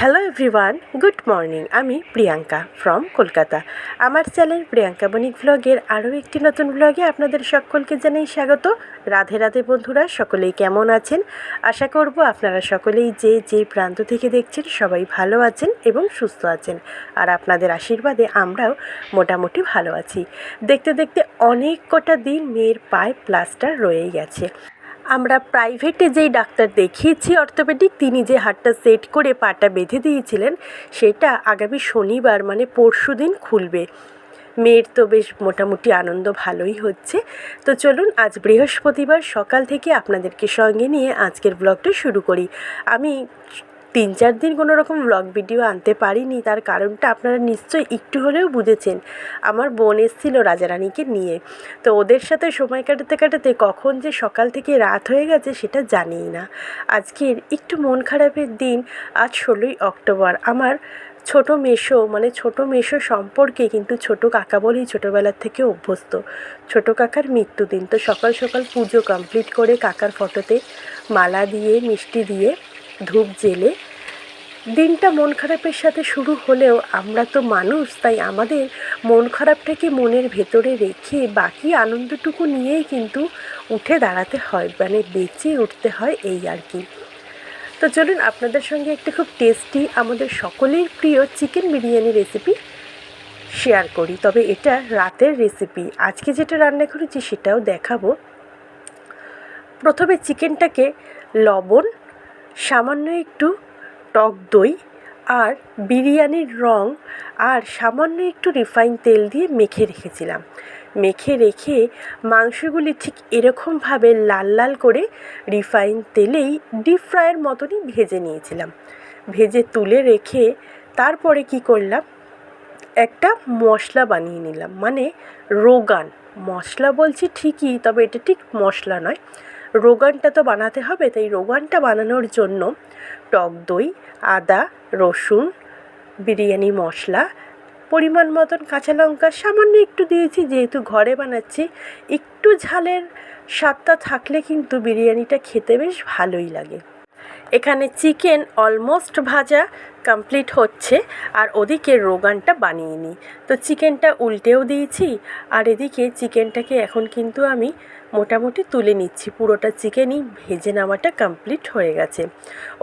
Hello everyone, good morning. আমি Priyanka from Kolkata. আমার channel Priyanka বণিক ভ্লগের আরও একটি নতুন ভ্লগে আপনাদের সকলকে জানাই স্বাগত। রাধে রাধে বন্ধুরা, সকলেই কেমন আছেন? আশা করব আপনারা সকলেই যে প্রান্ত থেকে দেখছেন সবাই ভালো আছেন এবং সুস্থ আছেন। আর আপনাদের আশীর্বাদে আমরাও মোটামুটি ভালো আছি। দেখতে দেখতে অনেক কটা দিন মেয়ের পায়ে প্লাস্টার রয়েই গেছে। আমরা প্রাইভেটে যেই ডাক্তার দেখিয়েছি অর্থোপেডিক, তিনি যে হাতটা সেট করে পাটা বেঁধে দিয়েছিলেন সেটা আগামী শনিবার মানে পরশুদিন খুলবে। মেয়ের তো বেশ মোটামুটি আনন্দ ভালোই হচ্ছে। তো চলুন, আজ বৃহস্পতিবার সকাল থেকে আপনাদেরকে সঙ্গে নিয়ে আজকের ব্লগটা শুরু করি। আমি 3-4 দিন কোনো রকম ব্লগ ভিডিও আনতে পারিনি, তার কারণটা আপনারা নিশ্চয়ই একটু হলেও বুঝেছেন। আমার বোন এসেছিল রাজারানীকে নিয়ে, তো ওদের সাথে সময় কাটাতে কাটাতে কখন যে সকাল থেকে রাত হয়ে গেছে সেটা জানিই না। আজকের একটু মন খারাপের দিন। আজ 16ই অক্টোবর। আমার ছোটো মেসো সম্পর্কে কিন্তু ছোটো কাকা বলেই ছোটোবেলার থেকে অভ্যস্ত। ছোটো কাকার মৃত্যুদিন, তো সকাল সকাল পুজো কমপ্লিট করে কাকার ফটোতে মালা দিয়ে মিষ্টি দিয়ে ধূপ জ্বেলে দিনটা মন খারাপের সাথে শুরু হলেও আমরা তো মানুষ, তাই আমাদের মন খারাপটাকে মনের ভেতরে রেখে বাকি আনন্দটুকু নিয়েই কিন্তু উঠে দাঁড়াতে হয়, মানে বেঁচে উঠতে হয়, এই আর কি। তো চলুন আপনাদের সঙ্গে একটি খুব টেস্টি, আমাদের সকলের প্রিয় চিকেন বিরিয়ানি রেসিপি শেয়ার করি। তবে এটা রাতের রেসিপি, আজকে যেটা রান্না করেছি সেটাও দেখাবো। প্রথমে চিকেনটাকে লবণ, সামান্য একটু টক দই আর বিরিয়ানির রং আর সামান্য একটু রিফাইন তেল দিয়ে মেখে রেখেছিলাম। মেখে রেখে মাংসগুলি ঠিক এরকমভাবে লাল লাল করে রিফাইন তেলেই ডিপ ফ্রাইয়ের মতনই ভেজে নিয়েছিলাম। ভেজে তুলে রেখে তারপরে কি করলাম, একটা মশলা বানিয়ে নিলাম, মানে রোগান। মশলা বলছি ঠিকই, তবে এটা ঠিক মশলা নয়, রোগানটা তো বানাতে হবে। তাই রোগানটা বানানোর জন্য টক দই, আদা, রসুন, বিরিয়ানি মশলা, পরিমাণ মতন কাঁচা লঙ্কা সামান্য একটু দিয়েছি, যেহেতু ঘরে বানাচ্ছি। একটু ঝালের স্বাদটা থাকলে কিন্তু বিরিয়ানিটা খেতে বেশ ভালোই লাগে। এখানে চিকেন অলমোস্ট ভাজা কমপ্লিট হচ্ছে আর ওদিকে রোগানটা বানিয়ে নিই। তো চিকেনটা উল্টেও দিয়েছি আর এদিকে চিকেনটাকে এখন কিন্তু আমি মোটামুটি তুলে নিচ্ছি। পুরোটা চিকেনই ভেজে নেওয়াটা কমপ্লিট হয়ে গেছে।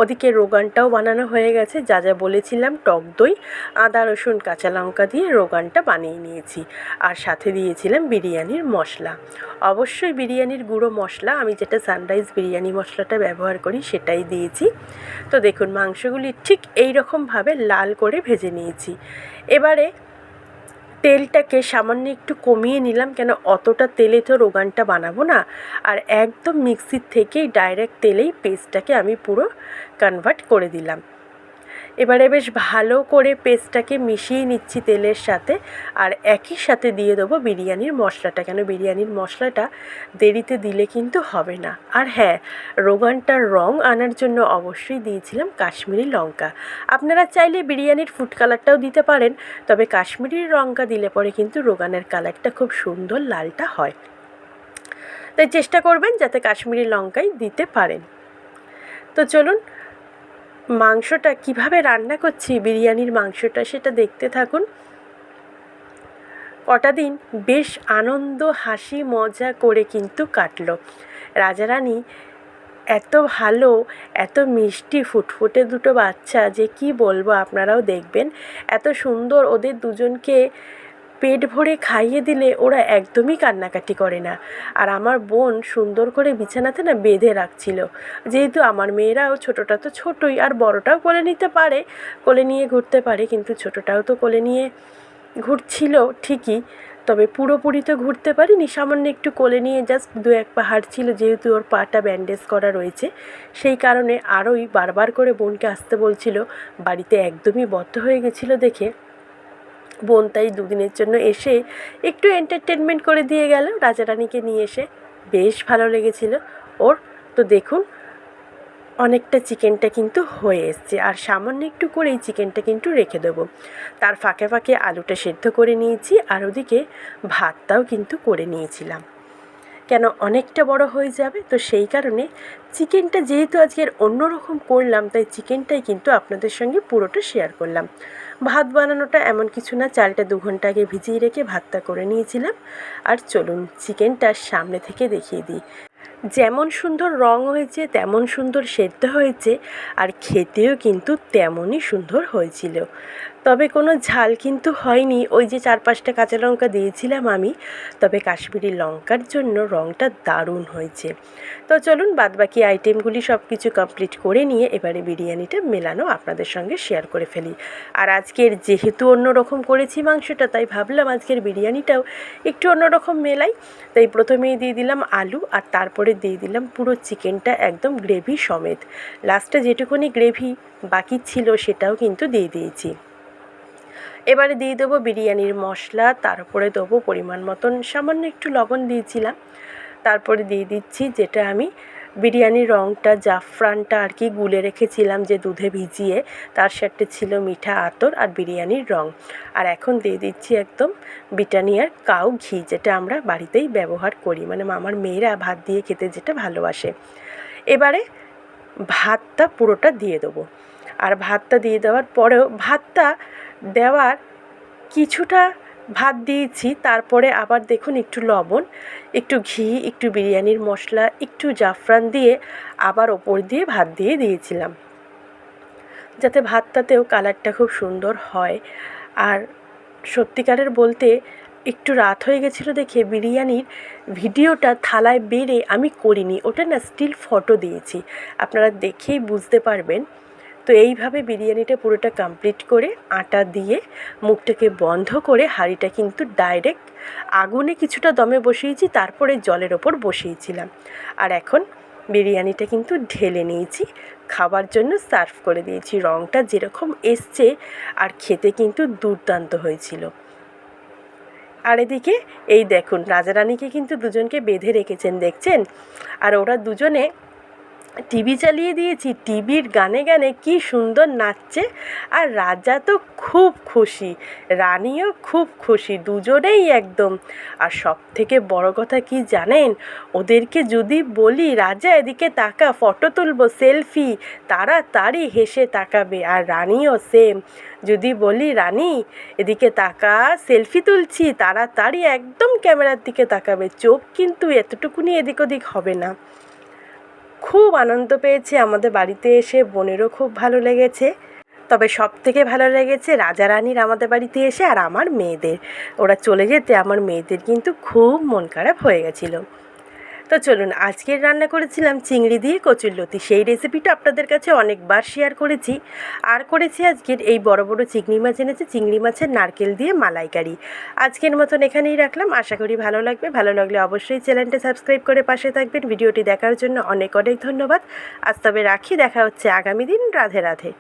ওদিকে রোগানটাও বানানো হয়ে গেছে, যা যা বলেছিলাম টক দই, আদা, রসুন, কাঁচা লঙ্কা দিয়ে রোগানটা বানিয়ে নিয়েছি। আর সাথে দিয়েছিলাম বিরিয়ানির মশলা, অবশ্যই বিরিয়ানির গুঁড়ো মশলা, আমি যেটা সানরাইজ বিরিয়ানি মশলাটা ব্যবহার করি সেটাই দিয়েছি। তো দেখুন মাংসগুলি ঠিক এই রকমভাবে লাল করে ভেজে নিয়েছি। এবারে তেলটাকে সামান্য একটু কমিয়ে নিলাম, কেন অতটা তেলে তো রোগানটা বানাবো না। আর একদম মিক্সির থেকেই ডাইরেক্ট তেলেই পেস্টটাকে আমি পুরো কনভার্ট করে দিলাম। এবারে বেশ ভালো করে পেস্টটাকে মিশিয়ে নিচ্ছি তেলের সাথে, আর একই সাথে দিয়ে দেবো বিরিয়ানির মশলাটা, কেন বিরিয়ানির মশলাটা দেরিতে দিলে কিন্তু হবে না। আর হ্যাঁ, রোগানটার রং আনার জন্য অবশ্যই দিয়েছিলাম কাশ্মীরি লঙ্কা। আপনারা চাইলে বিরিয়ানির ফুড কালারটাও দিতে পারেন, তবে কাশ্মীরি লঙ্কা দিলে পরে কিন্তু রোগানের কালারটা খুব সুন্দর লালটা হয়। তাই চেষ্টা করবেন যাতে কাশ্মীরি লঙ্কাই দিতে পারেন। তো চলুন মাংসটা কিভাবে রান্না করছি, বিরিয়ানির মাংসটা, সেটা দেখতে থাকুন। কটা দিন বেশ আনন্দ হাসি মজা করে কিন্তু কাটলো। রাজারানী এত ভালো, এত মিষ্টি ফুটফুটে দুটো বাচ্চা, যে কি বলবো, আপনারাও দেখবেন। এত সুন্দর ওদের দুজনকে পেট ভরে খাইয়ে দিলে ওরা একদমই কান্নাকাটি করে না। আর আমার বোন সুন্দর করে বিছানাতে না বেঁধে রাখছিল, যেহেতু আমার মেয়েরাও, ছোটোটা তো ছোটোই, আর বড়টাও কোলে নিতে পারে, কোলে নিয়ে ঘুরতে পারে, কিন্তু ছোটোটাও তো কোলে নিয়ে ঘুরছিল ঠিকই, তবে পুরোপুরি তো ঘুরতে পারিনি, সামান্য একটু কোলে নিয়ে জাস্ট 2-1 পা হাঁটছিল, যেহেতু ওর পাটা ব্যান্ডেজ করা রয়েছে সেই কারণে। আরোই বারবার করে বোনকে আসতে বলছিল, বাড়িতে একদমই বদ্ধ হয়ে গেছিলো দেখে বোন তাই 2 দিনের জন্য এসে একটু এন্টারটেনমেন্ট করে দিয়ে গেল রাজারানীকে নিয়ে এসে। বেশ ভালো লেগেছিল ওর। তো দেখুন অনেকটা চিকেনটা কিন্তু হয়ে এসছে, আর সামান্য একটু করেই চিকেনটা কিন্তু রেখে দেবো। তার ফাঁকে ফাঁকে আলুটা সেদ্ধ করে নিয়েছি, আর ওদিকে ভাতটাও কিন্তু করে নিয়েছিলাম, কেন অনেকটা বড় হয়ে যাবে। তো সেই কারণে চিকেনটা যেহেতু আজকের অন্যরকম করলাম, তাই চিকেনটাই কিন্তু আপনাদের সঙ্গে পুরোটা শেয়ার করলাম। ভাত বানানোটা এমন কিছু না, চালটা 2 ঘন্টা আগে ভিজিয়ে রেখে ভাতটা করে নিয়েছিলাম। আর চলুন চিকেনটা সামনে থেকে দেখিয়ে দিই। যেমন সুন্দর রং হয়েছে তেমন সুন্দর সেদ্ধ হয়েছে, আর খেতেও কিন্তু তেমনই সুন্দর হয়েছিল। তবে কোনো ঝাল কিন্তু হয়নি, ওই যে 4-5টা কাঁচা লঙ্কা দিয়েছিলাম আমি। তবে কাশ্মীরি লঙ্কার জন্য রঙটা দারুণ হয়েছে। তো চলুন বাদবাকি আইটেমগুলি সব কিছু কমপ্লিট করে নিয়ে এবারে বিরিয়ানিটা মেলানো আপনাদের সঙ্গে শেয়ার করে ফেলি। আর আজকের যেহেতু অন্যরকম করেছি মাংসটা, তাই ভাবলাম আজকের বিরিয়ানিটাও একটু অন্যরকম মেলাই। তাই প্রথমেই দিয়ে দিলাম আলু, আর তারপরে দিয়ে দিলাম পুরো চিকেনটা একদম গ্রেভি সমেত। লাস্টে যেটুকুনি গ্রেভি বাকি ছিল সেটাও কিন্তু দিয়ে দিয়েছি। এবারে দিয়ে দেবো বিরিয়ানির মশলা, তারপরে দেবো পরিমাণ মতন সামান্য একটু লবণ দিয়েছিলাম। তারপরে দিয়ে দিচ্ছি যেটা আমি বিরিয়ানির রঙটা জাফরানটা আর কি গুলে রেখেছিলাম যে দুধে ভিজিয়ে, তার সাথে ছিল মিঠা আতর আর বিরিয়ানির রঙ। আর এখন দিয়ে দিচ্ছি একদম ব্রিটানিয়ার কাউ ঘি, যেটা আমরা বাড়িতেই ব্যবহার করি, মানে আমার মেয়েরা ভাত দিয়ে খেতে যেটা ভালোবাসে। এবারে ভাতটা পুরোটা দিয়ে দেবো। আর ভাতটা দিয়ে দেওয়ার পরেও ভাতটা দেওয়ার কিছুটা ভাত দিয়েছি, তারপরে আবার দেখুন একটু লবণ, একটু ঘি, একটু বিরিয়ানির মশলা, একটু জাফরান দিয়ে আবার ওপর দিয়ে ভাত দিয়ে দিয়েছিলাম, যাতে ভাতটাতেও কালারটা খুব সুন্দর হয়। আর সত্যিকারের বলতে একটু রাত হয়ে গেছিলো দেখে বিরিয়ানির ভিডিওটা থালায় বেড়ে আমি করিনি, ওটা না স্টিল ফটো দিয়েছি, আপনারা দেখেই বুঝতে পারবেন। তো এইভাবে বিরিয়ানিটা পুরোটা কমপ্লিট করে আটা দিয়ে মুখটাকে বন্ধ করে হাঁড়িটা কিন্তু ডাইরেক্ট আগুনে কিছুটা দমে বসিয়েছি, তারপরে জলের ওপর বসিয়েছিলাম। আর এখন বিরিয়ানিটা কিন্তু ঢেলে নিয়েছি, খাবার জন্য সার্ভ করে দিয়েছি। রঙটা যেরকম এসছে আর খেতে কিন্তু দুর্দান্ত হয়েছিল। আর এদিকে এই দেখুন রাজারানীকে কিন্তু দুজনকে বেঁধে রেখেছেন দেখছেন, আর ওরা দুজনে টিভি চালিয়ে দিয়েছি, টিভির গানে গানে কি সুন্দর নাচছে। আর রাজা তো খুব খুশি, রানীও খুব খুশি, দুজনেই একদম। আর সব থেকে বড় কথা কি জানেন, ওদেরকে যদি বলি রাজা এদিকে তাকা ফটো তুলবো সেলফি, তাড়াতাড়ি হেসে তাকাবে। আর রানীও সেম, যদি বলি রানী এদিকে তাকা সেলফি তুলছি, তাড়াতাড়ি একদম ক্যামেরার দিকে তাকাবে, চোখ কিন্তু এতটুকুনি এদিক ওদিক হবে না। খুব আনন্দ পেয়েছে আমাদের বাড়িতে এসে, বোনেরও খুব ভালো লেগেছে। তবে সব থেকে ভালো লেগেছে রাজা রানীর আমাদের বাড়িতে এসে, আর আমার মেয়েদের। ওরা চলে যেতে আমার মেয়েদের কিন্তু খুব মন খারাপ হয়ে গেছিলো। তো চলুন আজকের রান্না করেছিলাম চিংড়ি দিয়ে কচুরলতি, সেই রেসিপিটা আপনাদের কাছে অনেকবার শেয়ার করেছি। আর করেছি আজকের এই বড় বড় চিংড়ি মাছ এনেছে, চিংড়ি মাছের নারকেল দিয়ে মালাইকারি। আজকের মতন এখানেই রাখলাম, আশা করি ভালো লাগবে। ভালো লাগলে অবশ্যই চ্যানেলটা সাবস্ক্রাইব করে পাশে থাকবেন। ভিডিওটি দেখার জন্য অনেক অনেক ধন্যবাদ। আজ তবে রাখি, দেখা হচ্ছে আগামী দিন। রাধে রাধে।